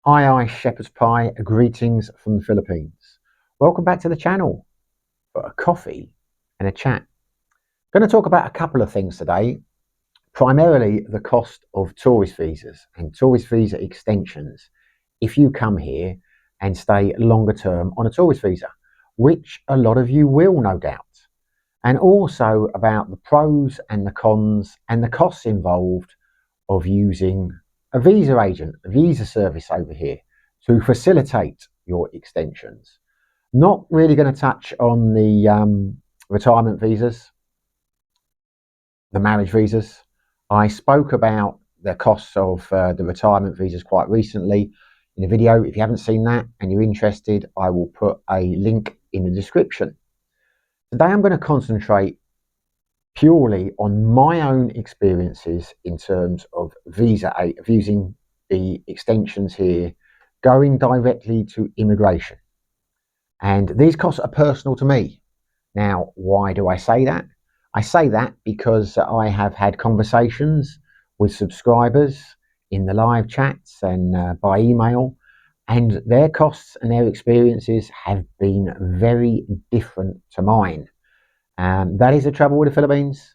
Hi, Shepherd's Pie. Greetings from the Philippines. Welcome back to the channel for a coffee and a chat. I'm going to talk about a couple of things today, primarily the cost of tourist visas and tourist visa extensions if you come here and stay longer term on a tourist visa, which a lot of you will, no doubt, and also about the pros and the cons and the costs involved of using a visa agent, a visa service over here to facilitate your extensions. Not really going to touch on the retirement visas, the marriage visas. I spoke about the costs of the retirement visas quite recently in a video. If you haven't seen that and you're interested, I will put a link in the description. Today I'm going to concentrate purely on my own experiences in terms of of using the extensions here, going directly to immigration. And these costs are personal to me. Now, why do I say that? I say that because I have had conversations with subscribers in the live chats and by email, and their costs and their experiences have been very different to mine. That is the trouble with the Philippines.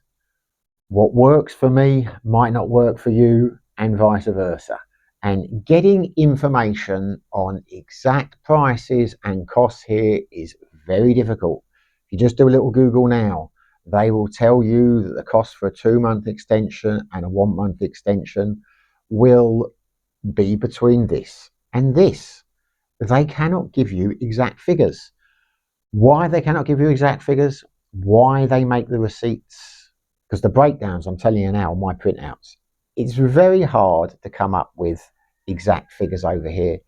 What works for me might not work for you, and vice versa. And getting information on exact prices and costs here is very difficult. If you just do a little Google now, they will tell you that the cost for a 2-month extension and a 1-month extension will be between this and this. They cannot give you exact figures. Why they cannot give you exact figures, why they make the receipts, because the breakdowns, I'm telling you now, my printouts, it's very hard to come up with exact figures over here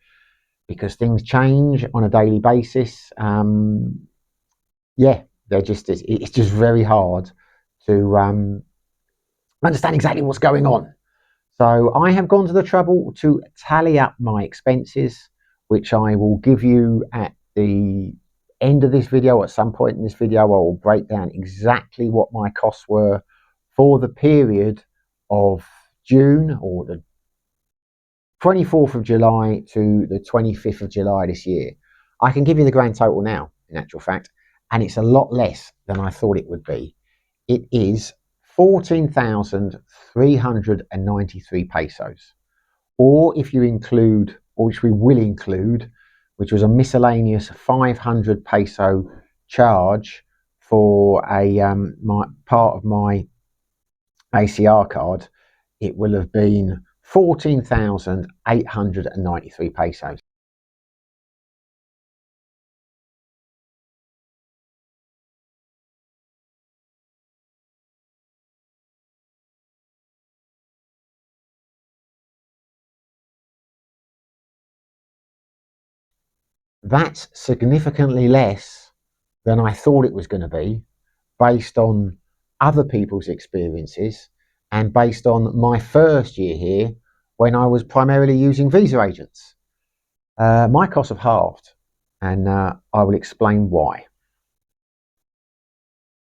because things change on a daily basis. Yeah, it's just very hard to understand exactly what's going on. So I have gone to the trouble to tally up my expenses, which I will give you at the end of this video. At some point in this video, I will break down exactly what my costs were for the period of June, or the 24th of July to the 25th of July this year. I can give you the grand total now, in actual fact, and it's a lot less than I thought it would be. It is 14,393 pesos. Or if you include, or which we will include, which was a miscellaneous 500 peso charge for a part of my ACR card, it will have been 14,893 pesos. That's significantly less than I thought it was going to be, based on other people's experiences and based on my first year here when I was primarily using visa agents. My costs have halved, and I will explain why.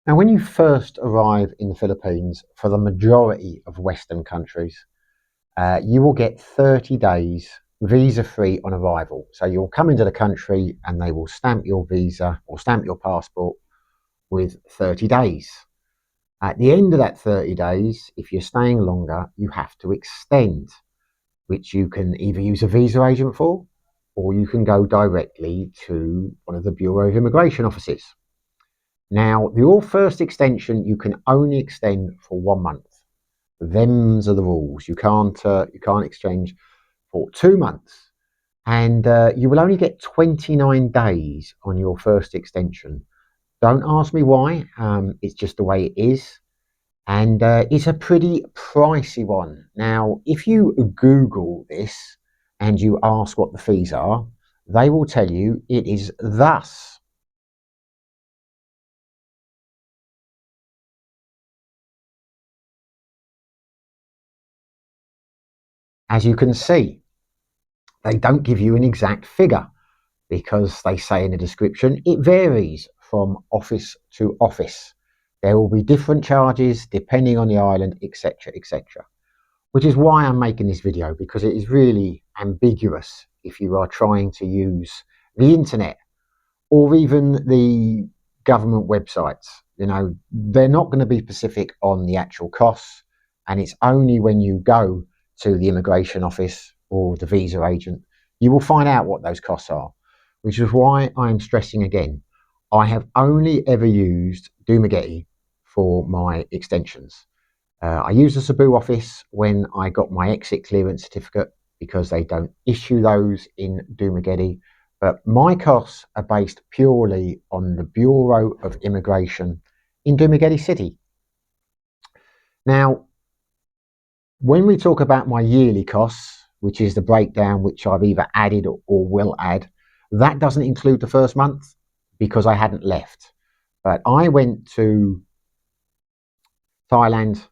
Now, when you first arrive in the Philippines, for the majority of Western countries, you will get 30 days visa-free on arrival. So you'll come into the country and they will stamp your visa or stamp your passport with 30 days. At the end of that 30 days, if you're staying longer, you have to extend, which you can either use a visa agent for, or you can go directly to one of the Bureau of Immigration offices. Now, your first extension, you can only extend for 1 month. Them's are the rules. You can't exchange for 2 months, and you will only get 29 days on your first extension. Don't ask me why. It's just the way it is, and it's a pretty pricey one. Now, if you Google this and you ask what the fees are, they will tell you it is thus. As you can see, they don't give you an exact figure because they say in the description it varies from office to office. There will be different charges depending on the island, etc., etc. Which is why I'm making this video, because it is really ambiguous if you are trying to use the internet or even the government websites. They're not going to be specific on the actual costs, and it's only when you go to the immigration office or the visa agent you will find out what those costs are, which is why I'm stressing again, I have only ever used Dumagetti for my extensions. I used the Cebu office when I got my exit clearance certificate because they don't issue those in Dumagetti. But my costs are based purely on the Bureau of Immigration in Dumagetti City. Now, when we talk about my yearly costs, which is the breakdown which I've either added or will add, that doesn't include the first month because I hadn't left. But I went to Thailand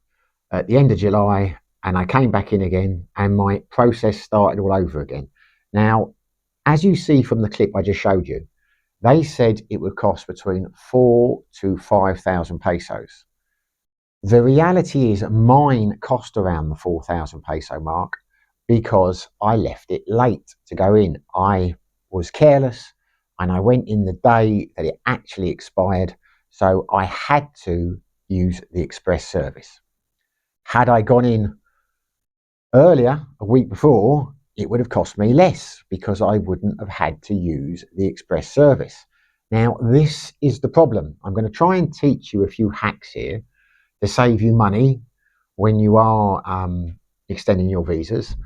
at the end of July and I came back in again and my process started all over again. Now, as you see from the clip I just showed you, they said it would cost between 4,000 to 5,000 pesos. The reality is mine cost around the 4,000 peso mark because I left it late to go in. I was careless and I went in the day that it actually expired, so I had to use the express service. Had I gone in earlier, a week before, it would have cost me less because I wouldn't have had to use the express service. Now, this is the problem. I'm going to try and teach you a few hacks here to save you money when you are extending your visas.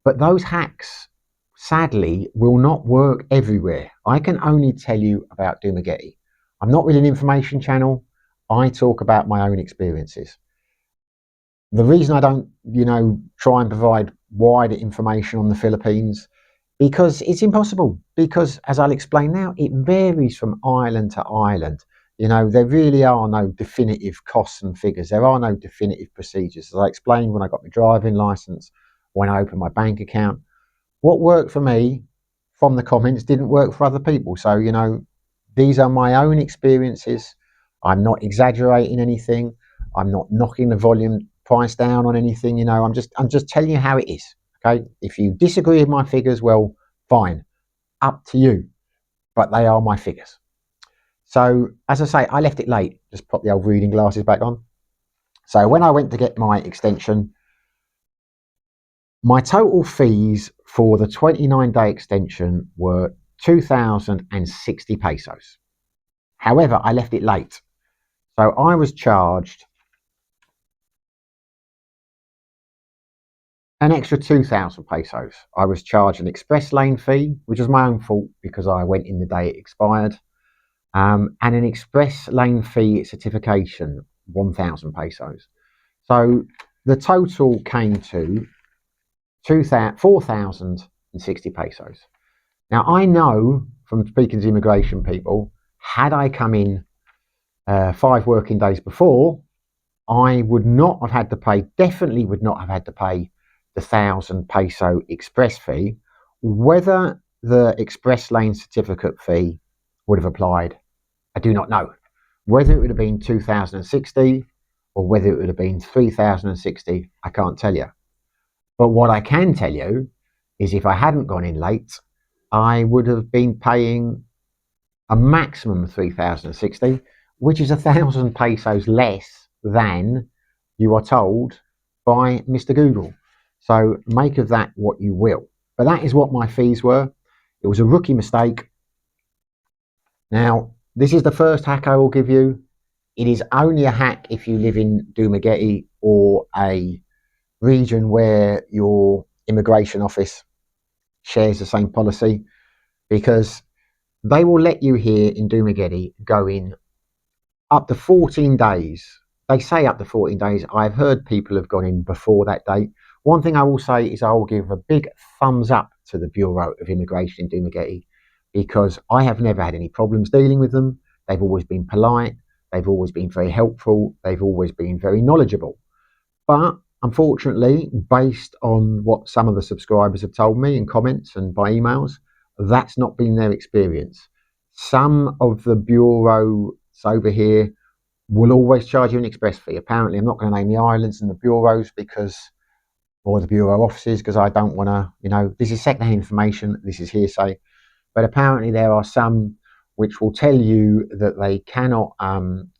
But those hacks, sadly, will not work everywhere. I can only tell you about Dumagetti. I'm not really an information channel. I talk about my own experiences. The reason I don't, try and provide wider information on the Philippines, because it's impossible. Because, as I'll explain now, it varies from island to island. There really are no definitive costs and figures. There are no definitive procedures. As I explained when I got my driving license, when I opened my bank account, what worked for me from the comments didn't work for other people. So, these are my own experiences. I'm not exaggerating anything. I'm not knocking the volume price down on anything. I'm just telling you how it is. Okay. If you disagree with my figures, well, fine, up to you. But they are my figures. So, as I say, I left it late. Just pop the old reading glasses back on. So, when I went to get my extension, my total fees for the 29-day extension were 2,060 pesos. However, I left it late. So, I was charged an extra 2,000 pesos. I was charged an express lane fee, which was my own fault because I went in the day it expired. And an express lane fee certification, 1,000 pesos. So the total came to 4,060 pesos. Now, I know from speaking to immigration people, had I come in 5 working days before, I would not have had to pay, definitely would not have had to pay the 1,000 peso express fee. Whether the express lane certificate fee would have applied, I do not know. Whether it would have been 2,060 or whether it would have been 3,060, I can't tell you. But what I can tell you is if I hadn't gone in late, I would have been paying a maximum of 3,060, which is 1,000 pesos less than you are told by Mr. Google. So make of that what you will. But that is what my fees were. It was a rookie mistake. Now, this is the first hack I will give you. It is only a hack if you live in Dumagetti or a region where your immigration office shares the same policy, because they will let you here in Dumagetti go in up to 14 days. They say up to 14 days. I've heard people have gone in before that date. One thing I will say is I will give a big thumbs up to the Bureau of Immigration in Dumagetti, because I have never had any problems dealing with them. They've always been polite. They've always been very helpful. They've always been very knowledgeable. But unfortunately, based on what some of the subscribers have told me in comments and by emails, that's not been their experience. Some of the bureaus over here will always charge you an express fee. Apparently, I'm not going to name the islands and the bureaus because or the bureau offices, because I don't want to, this is secondhand information, this is hearsay. But apparently there are some which will tell you that they cannot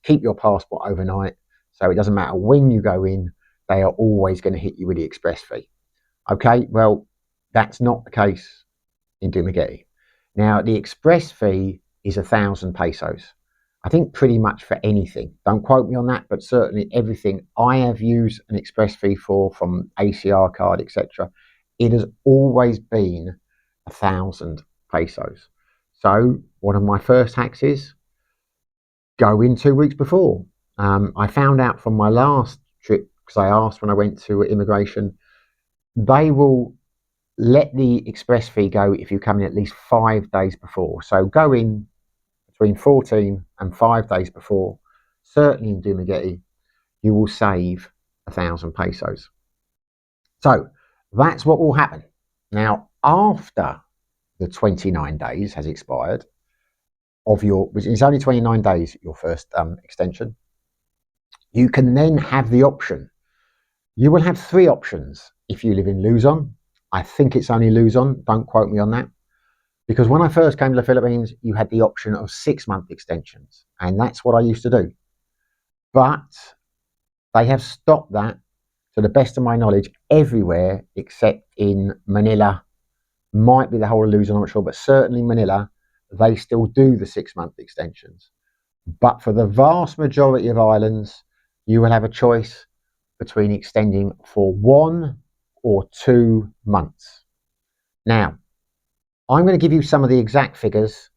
keep your passport overnight. So it doesn't matter when you go in, they are always going to hit you with the express fee. Okay, well, that's not the case in Dumaguete. Now, the express fee is 1,000 pesos. I think pretty much for anything. Don't quote me on that, but certainly everything I have used an express fee for, from ACR card, etc., it has always been 1,000 pesos. So one of my first hacks is go in 2 weeks before. I found out from my last trip, because I asked when I went to immigration, they will let the express fee go if you come in at least 5 days before. So go in between 14 and 5 days before. Certainly in Dumaguete, you will save 1,000 pesos. So that's what will happen. Now, after the 29 days has expired of which is only 29 days, your first extension, you can then have the option. You will have 3 options if you live in Luzon. I think it's only Luzon, don't quote me on that. Because when I first came to the Philippines, you had the option of 6-month extensions, and that's what I used to do. But they have stopped that, to the best of my knowledge, everywhere except in Manila. Might be the whole of Luzon, I'm not sure, but certainly Manila, they still do the 6-month extensions. But for the vast majority of islands, you will have a choice between extending for 1 or 2 months. Now, I'm going to give you some of the exact figures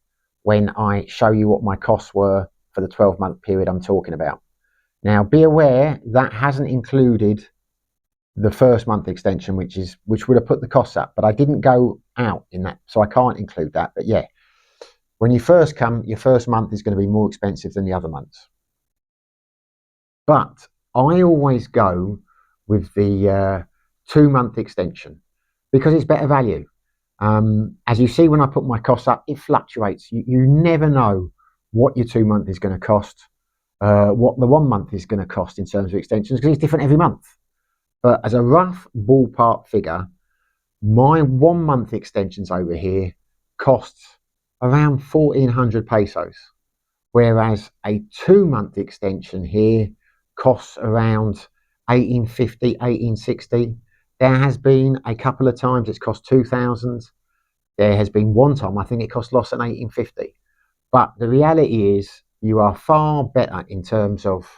when I show you what my costs were for the 12-month period I'm talking about. Now, be aware that hasn't included the first month extension, which would have put the costs up, but I didn't go out in that, so I can't include that. But yeah, when you first come, your first month is going to be more expensive than the other months. But I always go with the 2-month extension because it's better value. As you see, when I put my costs up, it fluctuates. You never know what your 2-month is going to cost, what the 1 month is going to cost in terms of extensions, because it's different every month. But as a rough ballpark figure, my 1 month extensions over here costs around 1,400 pesos, whereas a 2-month extension here costs around 1,850, 1,860. There has been a couple of times it's cost 2,000. There has been one time I think it cost less than 1,850. But the reality is you are far better in terms of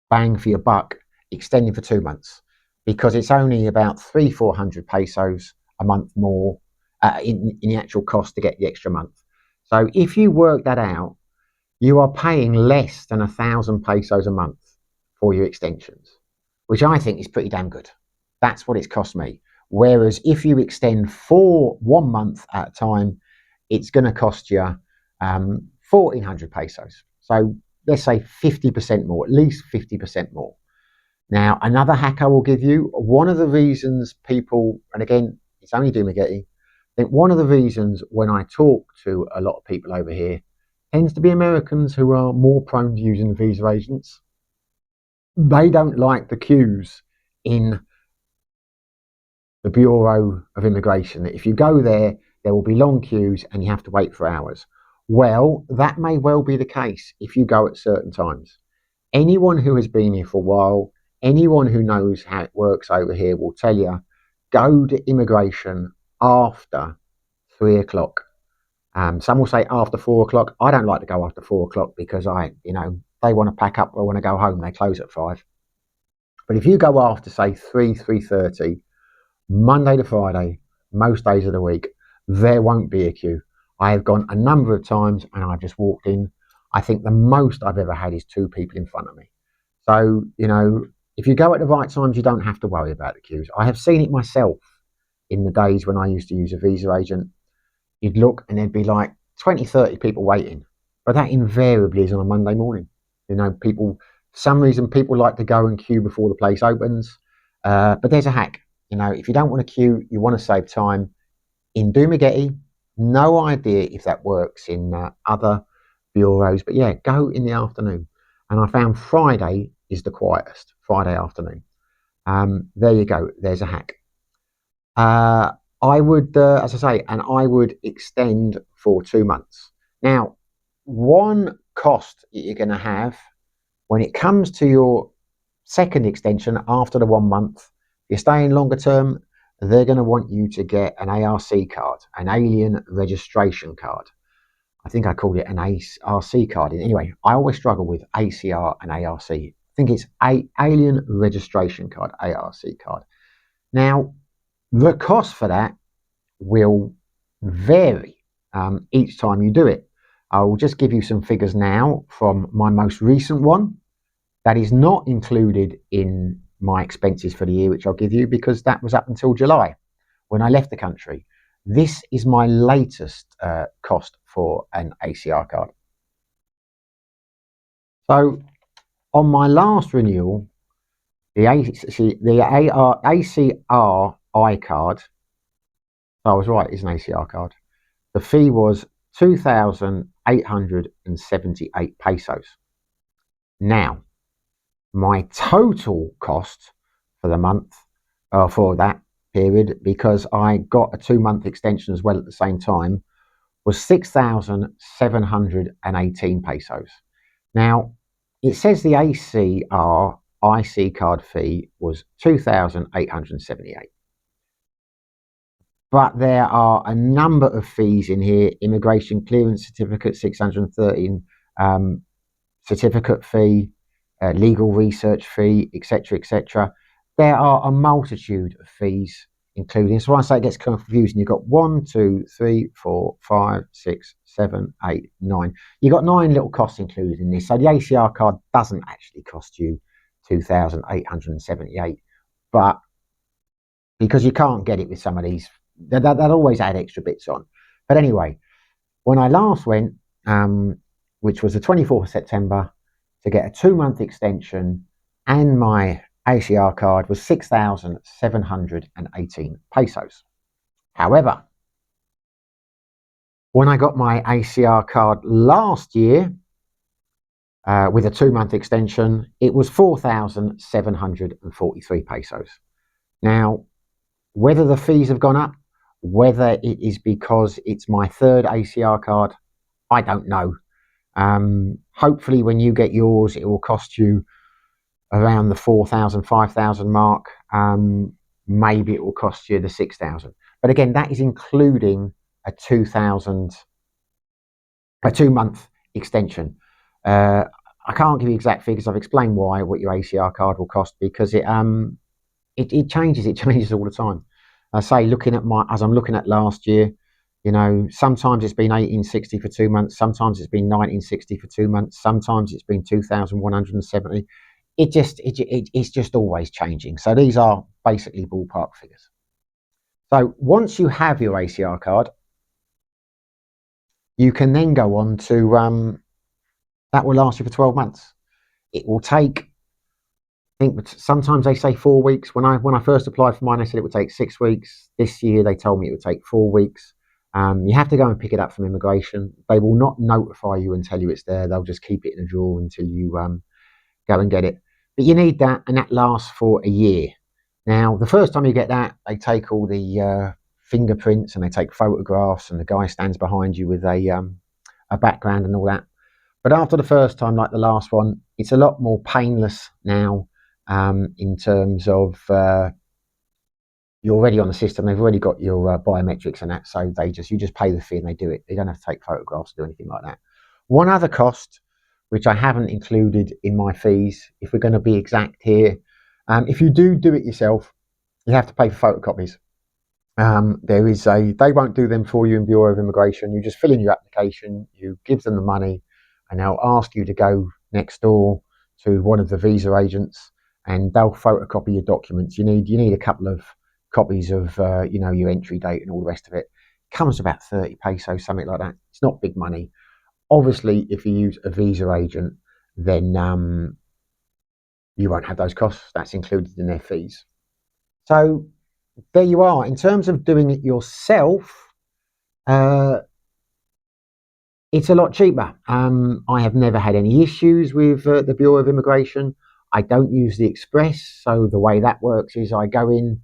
bang for your buck extending for 2 months, because it's only about 300-400 pesos a month more in the actual cost to get the extra month. So if you work that out, you are paying less than 1,000 pesos a month for your extensions, which I think is pretty damn good. That's what it's cost me. Whereas if you extend for 1 month at a time, it's going to cost you 1,400 pesos. So let's say 50% more, at least 50% more. Now, another hack I will give you, one of the reasons people, and again, it's only Dumaguete, I think one of the reasons when I talk to a lot of people over here tends to be Americans who are more prone to using the visa agents. They don't like the queues in the Bureau of Immigration. If you go there, there will be long queues and you have to wait for hours. Well, that may well be the case if you go at certain times. Anyone who has been here for a while, anyone who knows how it works over here will tell you, go to immigration after 3 o'clock. Some will say after 4 o'clock. I don't like to go after 4 o'clock because they want to pack up or want to go home. They close at 5. But if you go after, say, 3:30, Monday to Friday, most days of the week, there won't be a queue. I have gone a number of times and I've just walked in. I think the most I've ever had is 2 people in front of me. So, if you go at the right times, you don't have to worry about the queues. I have seen it myself in the days when I used to use a visa agent. You'd look and there'd be like 20, 30 people waiting. But that invariably is on a Monday morning. For some reason, people like to go and queue before the place opens. But there's a hack. If you don't want to queue, you want to save time. In Dumaguete, no idea if that works in other bureaus, but yeah, go in the afternoon. And I found Friday is the quietest, Friday afternoon. There you go. There's a hack. I would, as I say, and I would extend for 2 months. Now, one cost that you're going to have when it comes to your second extension after the 1 month, if you're staying longer term, they're going to want you to get an ARC card, an alien registration card. I think I called it an ARC card. Anyway, I always struggle with ACR and ARC. I think it's alien registration card, ARC card. Now, the cost for that will vary each time you do it. I will just give you some figures now from my most recent one. That is not included in my expenses for the year, which I'll give you because that was up until July when I left the country. This is my latest cost for an ACR card. So on my last renewal, the ACRI card, I was right, it's an ACR card. The fee was 2,878 pesos. Now, my total cost for the month, for that period, because I got a 2-month extension as well at the same time, was 6,718 pesos. Now, it says the ACR IC card fee was 2,878. But there are a number of fees in here: immigration clearance certificate, 613, certificate fee, legal research fee, etc., etc. There are a multitude of fees including. So when I say it gets confusing, you've got 1, 2, 3, 4, 5, 6, 7, 8, 9. You've got 9 little costs included in this. So the ACR card doesn't actually cost you 2,878, but because you can't get it with some of these, they'll always add extra bits on. But anyway, when I last went, which was the 24th of September, to get a 2-month extension, and my ACR card was 6,718 pesos. However, when I got my ACR card last year with a 2-month extension, it was 4,743 pesos. Now, whether the fees have gone up, whether it is because it's my third ACR card, I don't know. Hopefully when you get yours, it will cost you around the 4,000, 5,000 mark. Maybe it will cost you the 6,000. But again, that is including a 2-month extension. I can't give you exact figures. I've explained why, what your ACR card will cost, because it changes. It changes all the time. I say, as I'm looking at last year, you know, sometimes it's been 1,860 for 2 months. Sometimes it's been 1,960 for 2 months. Sometimes it's been 2,170. It's just always changing. So these are basically ballpark figures. So once you have your ACR card, you can then go on to, that will last you for 12 months. It will take, I think sometimes they say 4 weeks. When I first applied for mine, they said it would take 6 weeks. This year they told me it would take 4 weeks. You have to go and pick it up from immigration. They will not notify you and tell you it's there. They'll just keep it in a drawer until you go and get it. But you need that, and that lasts for a year. Now, the first time you get that, they take all the fingerprints and they take photographs, and the guy stands behind you with a background and all that. But after the first time, like the last one, it's a lot more painless now in terms of you're already on the system. They've already got your biometrics and that, so you just pay the fee and they do it. They don't have to take photographs or do anything like that. One other cost, which I haven't included in my fees, if we're going to be exact here, if you do it yourself, you have to pay for photocopies. They won't do them for you in Bureau of Immigration. You just fill in your application, you give them the money, and they'll ask you to go next door to one of the visa agents, and they'll photocopy your documents. You need a couple of copies of your entry date and all the rest of it. It comes to about 30 pesos, something like that. It's not big money. Obviously, if you use a visa agent, then you won't have those costs. That's included in their fees. So there you are. In terms of doing it yourself, it's a lot cheaper. I have never had any issues with the Bureau of Immigration. I don't use the Express, so the way that works is I go in,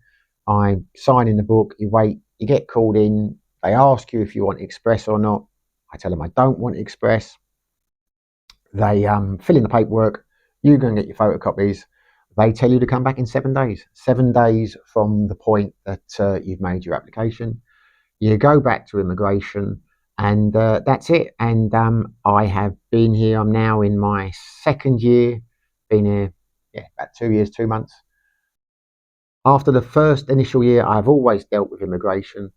I sign in the book, you wait, you get called in, they ask you if you want Express or not. I tell them I don't want Express. They fill in the paperwork, you go and get your photocopies. They tell you to come back in 7 days. 7 days from the point that you've made your application. You go back to immigration, and that's it. And I have been here. I'm now in my second year. Been here, about 2 years, 2 months. After the first initial year, I've always dealt with immigration.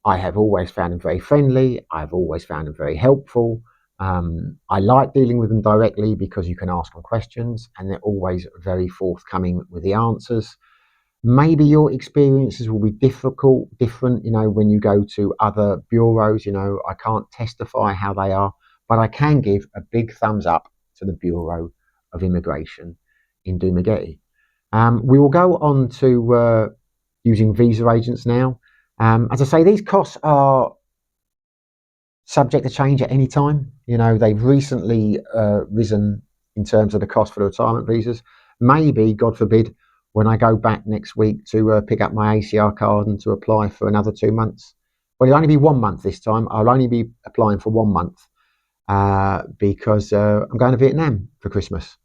I have always found them very friendly. I've always found them very helpful. I like dealing with them directly because you can ask them questions and they're always very forthcoming with the answers. Maybe your experiences will be different, when you go to other bureaus. I can't testify how they are, but I can give a big thumbs up to the Bureau of Immigration in Dumaguete. We will go on to using visa agents now. As I say, these costs are subject to change at any time. They've recently risen in terms of the cost for the retirement visas. Maybe, God forbid, when I go back next week to pick up my ACR card and to apply for another 2 months. Well, it'll only be 1 month this time. I'll only be applying for 1 month because I'm going to Vietnam for Christmas.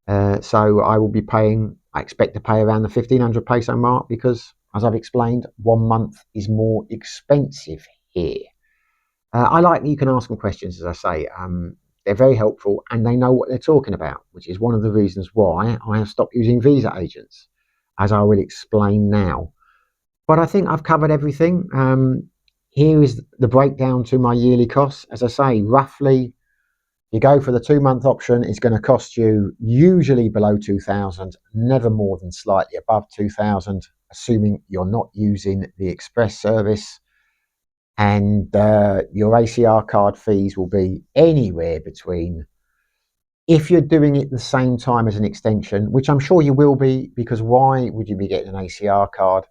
So I will be paying, I expect to pay around the 1,500 peso mark because, as I've explained, 1 month is more expensive here. I like that you can ask them questions, as I say. They're very helpful and they know what they're talking about, which is one of the reasons why I have stopped using visa agents, as I will explain now. But I think I've covered everything. Here is the breakdown to my yearly costs. As I say, roughly, you go for the 2-month option, it's going to cost you usually below 2,000, never more than slightly above 2,000, assuming you're not using the Express service. And your ACR card fees will be anywhere between, if you're doing it the same time as an extension, which I'm sure you will be, because why would you be getting an ACR card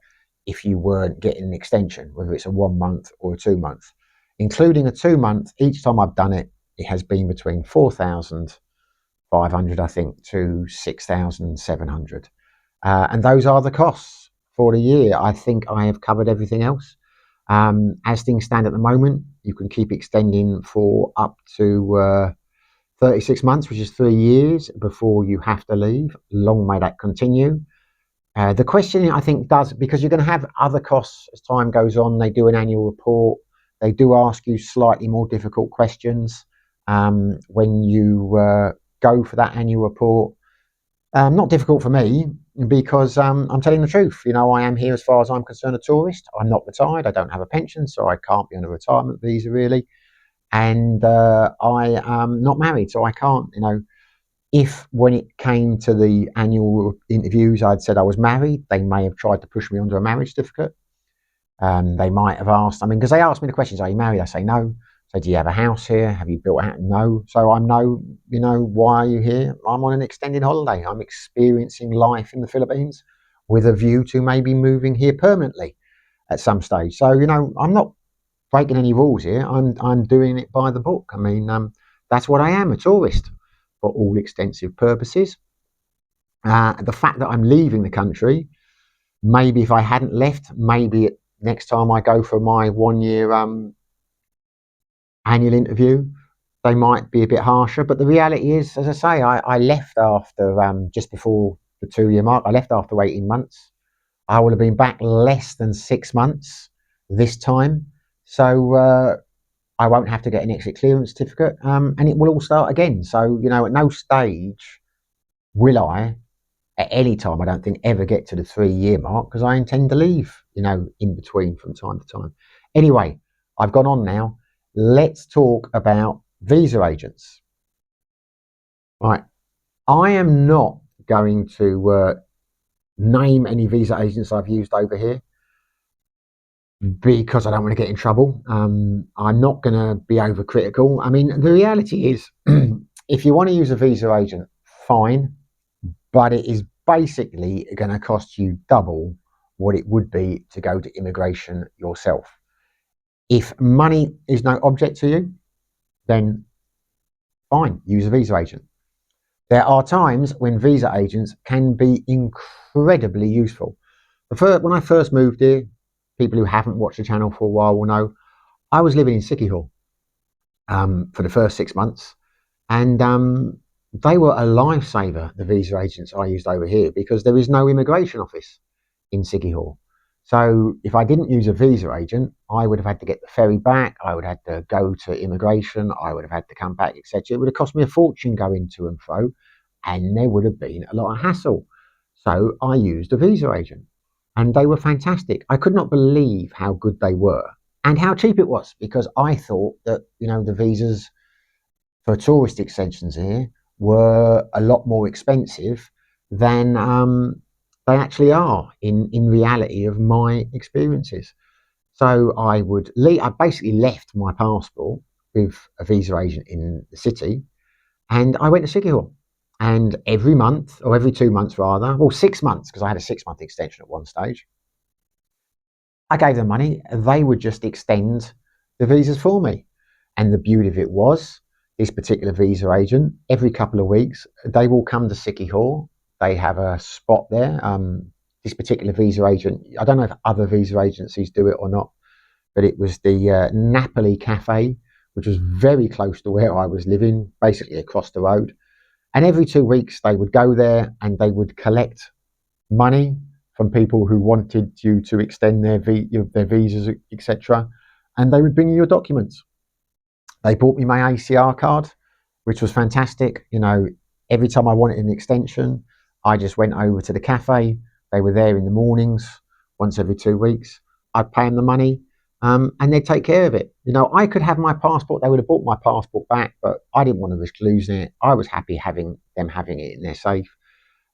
if you weren't getting an extension, whether it's a 1 month or a 2 month? Including a 2 month, each time I've done it, it has been between 4,500, I think, to 6,700. And those are the costs for the year. I think I have covered everything else. As things stand at the moment, you can keep extending for up to 36 months, which is 3 years before you have to leave. Long may that continue. The question, I think, does, because you're going to have other costs as time goes on. They do an annual report. They do ask you slightly more difficult questions when you go for that annual report. Not difficult for me because I'm telling the truth. I am here, as far as I'm concerned, a tourist. I'm not retired. I don't have a pension, so I can't be on a retirement visa really. And I am not married, so I can't. If when it came to the annual interviews, I'd said I was married, they may have tried to push me onto a marriage certificate. They might have asked, because they asked me the questions, are you married? I say no. So do you have a house here? Have you built a house? No. So I'm no, why are you here? I'm on an extended holiday. I'm experiencing life in the Philippines with a view to maybe moving here permanently at some stage. So, I'm not breaking any rules here. I'm doing it by the book. That's what I am, a tourist for all extensive purposes. The fact that I'm leaving the country, maybe if I hadn't left, maybe next time I go for my 1 year annual interview, they might be a bit harsher. But the reality is, as I say, I left after just before the 2 year mark. I left after 18 months. I will have been back less than 6 months this time. So I won't have to get an exit clearance certificate, and it will all start again. So, at no stage will I, at any time, I don't think, ever get to the 3 year mark, because I intend to leave, in between from time to time. Anyway, I've gone on now. Let's talk about visa agents. Right. I am not going to name any visa agents I've used over here because I don't want to get in trouble. I'm not going to be overcritical. The reality is, if you want to use a visa agent, fine, but it is basically going to cost you double what it would be to go to immigration yourself. If money is no object to you, then fine, use a visa agent. There are times when visa agents can be incredibly useful. When I first moved here, people who haven't watched the channel for a while will know I was living in Sikihor for the first 6 months, and they were a lifesaver, the visa agents I used over here, because there is no immigration office in Sikihor. So if I didn't use a visa agent, I would have had to get the ferry back, I would have had to go to immigration, I would have had to come back, etc. It would have cost me a fortune going to and fro, and there would have been a lot of hassle. So I used a visa agent, and they were fantastic. I could not believe how good they were and how cheap it was, because I thought that, the visas for tourist extensions here were a lot more expensive than they actually are in reality of my experiences. So I basically left my passport with a visa agent in the city, and I went to Sikihor. And every month, or every 2 months rather, well, 6 months, because I had a 6 month extension at one stage, I gave them money. They would just extend the visas for me. And the beauty of it was, this particular visa agent, every couple of weeks, they will come to Sikihor. They have a spot there. This particular visa agent, I don't know if other visa agencies do it or not, but it was the Napoli Cafe, which was very close to where I was living, basically across the road. And every 2 weeks, they would go there and they would collect money from people who wanted you to extend their visas, etc. And they would bring you your documents. They bought me my ACR card, which was fantastic. Every time I wanted an extension, I just went over to the cafe. They were there in the mornings, once every 2 weeks. I'd pay them the money, and they'd take care of it. I could have my passport. They would have bought my passport back, but I didn't want to risk losing it. I was happy having it in their safe.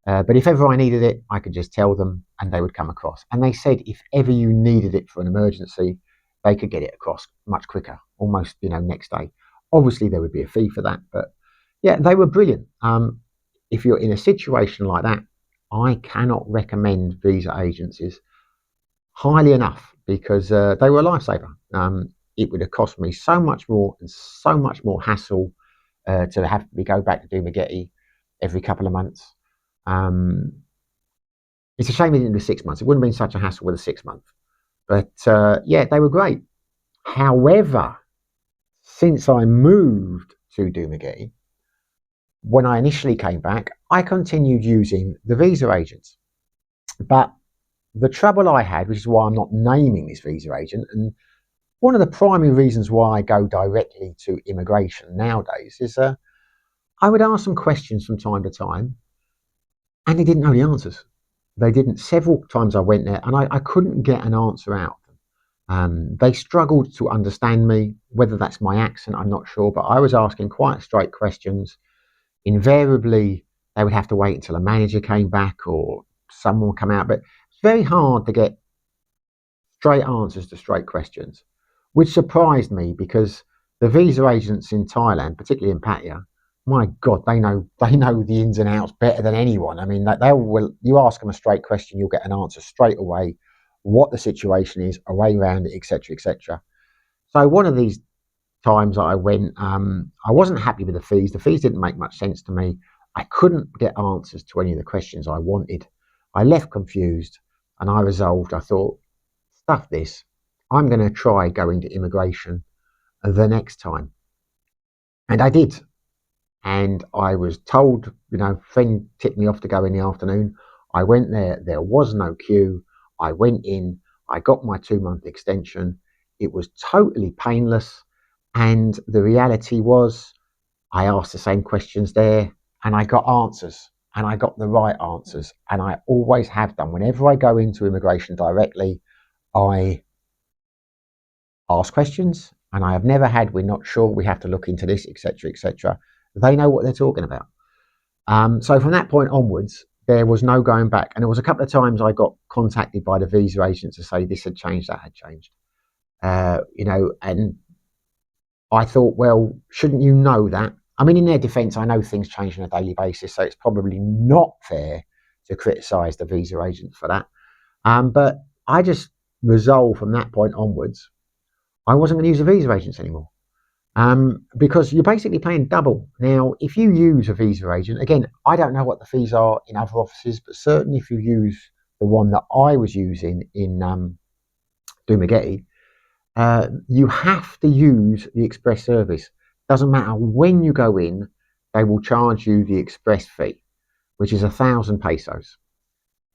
But if ever I needed it, I could just tell them and they would come across. And they said if ever you needed it for an emergency, they could get it across much quicker, almost, next day. Obviously, there would be a fee for that. But yeah, they were brilliant. If you're in a situation like that, I cannot recommend visa agencies highly enough, because they were a lifesaver. It would have cost me so much more and so much more hassle to have me go back to Dumaguete every couple of months. It's a shame we didn't do 6 months. It wouldn't have been such a hassle with a 6 month. But yeah, they were great. However, since I moved to Dumaguete, when I initially came back, I continued using the visa agents. But the trouble I had, which is why I'm not naming this visa agent, and one of the primary reasons why I go directly to immigration nowadays, is I would ask them questions from time to time, and they didn't know the answers. They didn't. Several times I went there and I couldn't get an answer out of them. They struggled to understand me. Whether that's my accent, I'm not sure, but I was asking quite straight questions. Invariably, they would have to wait until a manager came back or someone would come out. But it's very hard to get straight answers to straight questions, which surprised me, because the visa agents in Thailand, particularly in Pattaya, my God, they know the ins and outs better than anyone. I mean, you ask them a straight question, you'll get an answer straight away, what the situation is, a way around it, etc., etc. So one of these times that I went, I wasn't happy with the fees. The fees didn't make much sense to me. I couldn't get answers to any of the questions I wanted. I left confused, and I thought, stuff this. I'm going to try going to immigration the next time. And I did. And I was told, friend tipped me off to go in the afternoon. I went there. There was no queue. I went in. I got my 2 month extension. It was totally painless. And the reality was, I asked the same questions there and I got answers, and I got the right answers. And I always have done. Whenever I go into immigration directly, I ask questions, and I have never had, we're not sure, we have to look into this, etc., etc. They know what they're talking about. So from that point onwards, there was no going back. And there was a couple of times I got contacted by the visa agent to say this had changed, that had changed. And I thought, well, shouldn't you know that? I mean, in their defence, I know things change on a daily basis, so it's probably not fair to criticise the visa agent for that. But I just resolved from that point onwards, I wasn't going to use the visa agents anymore. because you're basically paying double. Now, if you use a visa agent, again, I don't know what the fees are in other offices, but certainly if you use the one that I was using in Dumagetti, you have to use the express service. Doesn't matter when you go in, they will charge you the express fee, which is 1,000 pesos.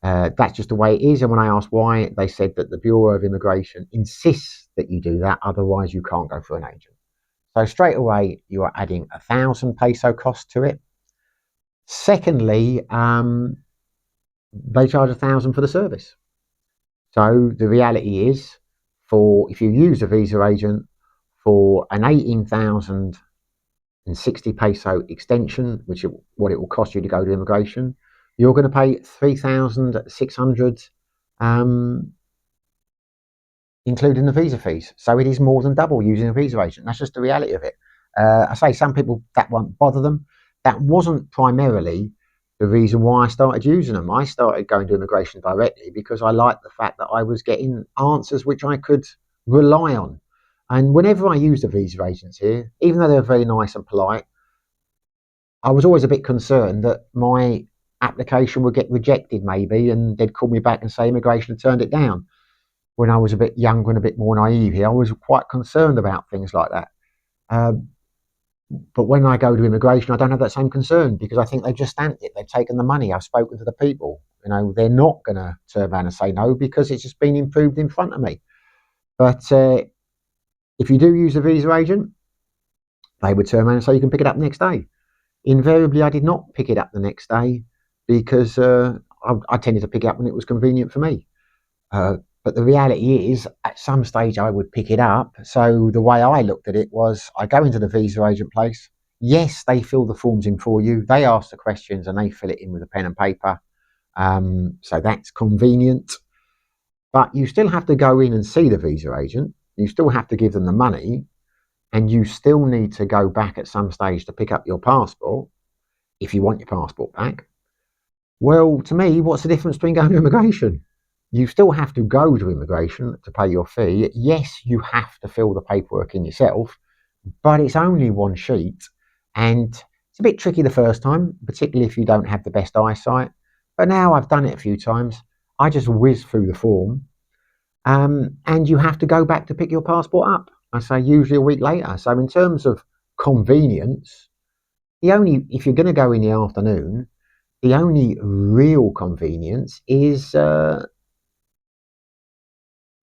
That's just the way it is. And when I asked why, they said that the Bureau of Immigration insists that you do that, otherwise you can't go through an agent. So straight away, you are adding 1,000 peso cost to it. Secondly, they charge 1,000 for the service. So the reality is, for if you use a visa agent for an 18,060 peso extension, which is what it will cost you to go to immigration, you're going to pay 3,600, including the visa fees. So it is more than double using a visa agent. That's just the reality of it. I say some people that won't bother them. That wasn't primarily the reason why I started using them. I started going to immigration directly because I liked the fact that I was getting answers which I could rely on. And whenever I used a visa agent here, even though they were very nice and polite, I was always a bit concerned that my application would get rejected maybe, and they'd call me back and say immigration had turned it down. When I was a bit younger and a bit more naive here, I was quite concerned about things like that. But when I go to immigration, I don't have that same concern because I think they've just stamped it. They've taken the money. I've spoken to the people. You know, they're not going to turn around and say no because it's just been improved in front of me. But if you do use a visa agent, they would turn around and say you can pick it up the next day. Invariably, I did not pick it up the next day because I tended to pick it up when it was convenient for me. But the reality is, at some stage, I would pick it up. So the way I looked at it was, I go into the visa agent place. Yes, they fill the forms in for you. They ask the questions and they fill it in with a pen and paper. So that's convenient. But you still have to go in and see the visa agent. You still have to give them the money. And you still need to go back at some stage to pick up your passport if you want your passport back. Well, to me, what's the difference between going to immigration? You still have to go to immigration to pay your fee. Yes, you have to fill the paperwork in yourself, but it's only one sheet. And it's a bit tricky the first time, particularly if you don't have the best eyesight. But now I've done it a few times. I just whiz through the form. And you have to go back to pick your passport up. I say usually a week later. So in terms of convenience, if you're going to go in the afternoon, the only real convenience is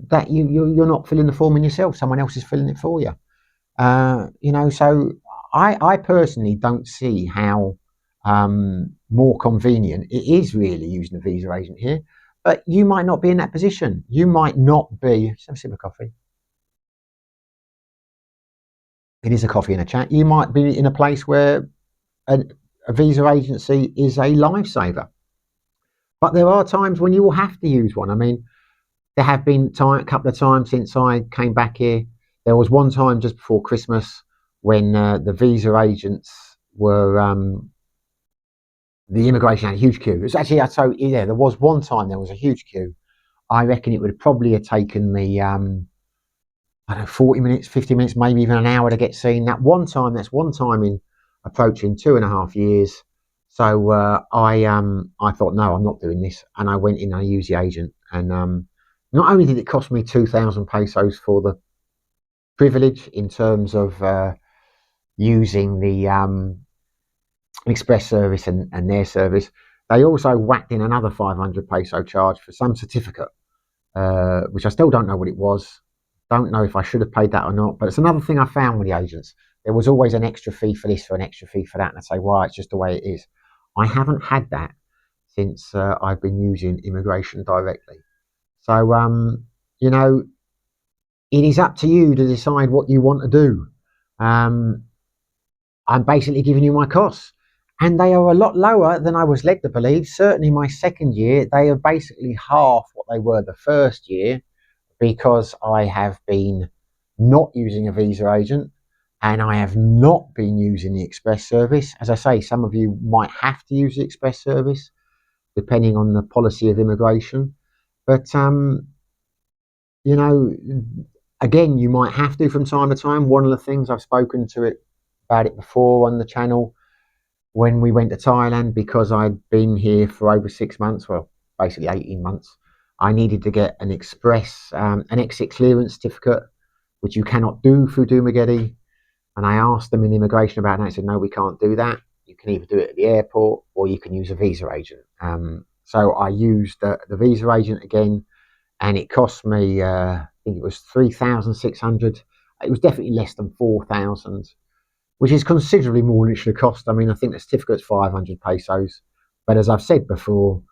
that you're not filling the form in yourself. Someone else is filling it for you. So I personally don't see how more convenient it is really using a visa agent here. But you might not be in that position. You might not be. Just have a sip of coffee. It is a coffee in a chat. You might be in a place where a visa agency is a lifesaver. But there are times when you will have to use one. I mean, there have been a couple of times since I came back here. There was one time just before Christmas when the visa agents were, the immigration had a huge queue. It was actually, there was one time there was a huge queue. I reckon it would probably have taken me, I don't know, 40 minutes, 50 minutes, maybe even an hour to get seen. That's one time in approaching 2.5 years. So I thought, no, I'm not doing this. And I went in and I used the agent. And not only did it cost me 2,000 pesos for the privilege in terms of using the express service and their service, they also whacked in another 500 peso charge for some certificate, which I still don't know what it was. Don't know if I should have paid that or not. But it's another thing I found with the agents. There was always an extra fee for this, for an extra fee for that. And I say, well, it's just the way it is. I haven't had that since I've been using immigration directly. So, it is up to you to decide what you want to do. I'm basically giving you my costs. And they are a lot lower than I was led to believe. Certainly my second year, they are basically half what they were the first year because I have been not using a visa agent and I have not been using the express service. As I say, some of you might have to use the express service depending on the policy of immigration. But, Again, you might have to from time to time. One of the things I've spoken to it about it before on the channel, when we went to Thailand, because I'd been here for over 6 months, well, basically 18 months, I needed to get an express, an exit clearance certificate, which you cannot do through Dumageddon. And I asked them in immigration about that. They said, no, we can't do that. You can either do it at the airport or you can use a visa agent. So I used the visa agent again, and it cost me, I think it was 3,600. It was definitely less than 4,000, which is considerably more than it should have cost. I mean, I think the certificate's 500 pesos. But as I've said before,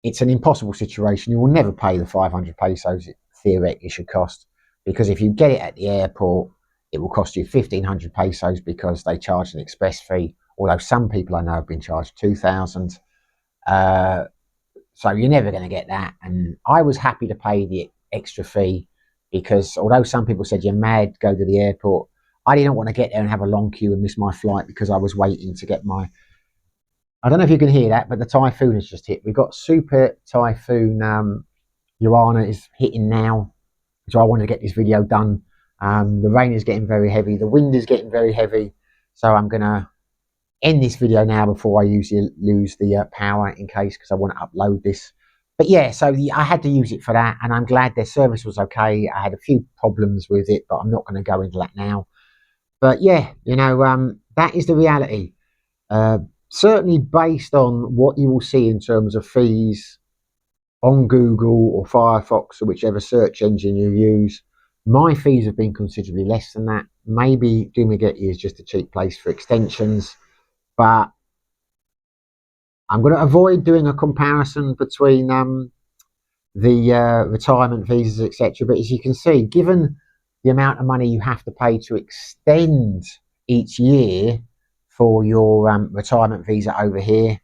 it's an impossible situation. You will never pay the 500 pesos it theoretically should cost, because if you get it at the airport, it will cost you 1,500 pesos because they charge an express fee, although some people I know have been charged 2,000. So you're never going to get that. And I was happy to pay the extra fee because although some people said, you're mad, go to the airport, I didn't want to get there and have a long queue and miss my flight because I was waiting to get my... I don't know if you can hear that, but the typhoon has just hit. We've got super typhoon Urana is hitting now. So I want to get this video done. The rain is getting very heavy. The wind is getting very heavy. So I'm going to end this video now before I lose the power in case, because I want to upload this. But yeah, so I had to use it for that, and I'm glad their service was okay. I had a few problems with it, but I'm not going to go into that now. But yeah, you know, that is the reality. Certainly based on what you will see in terms of fees on Google or Firefox or whichever search engine you use, my fees have been considerably less than that. Maybe Dumageddon is just a cheap place for extensions, but I'm going to avoid doing a comparison between the retirement visas, etc. But as you can see, given the amount of money you have to pay to extend each year for your retirement visa over here,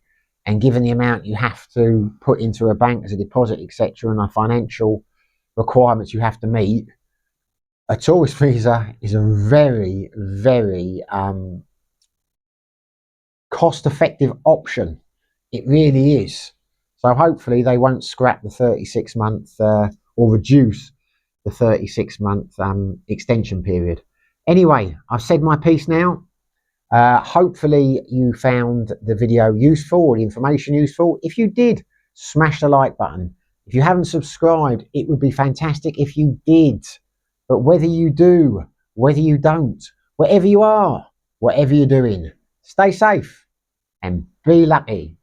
and given the amount you have to put into a bank as a deposit, etc., and the financial requirements you have to meet, a tourist visa is a very, very cost-effective option. It really is. So hopefully they won't scrap the 36-month or reduce the 36-month extension period. Anyway, I've said my piece now. Hopefully you found the video useful or the information useful. If you did, smash the like button. If you haven't subscribed, it would be fantastic if you did. But whether you do, whether you don't, wherever you are, whatever you're doing, stay safe and be lucky.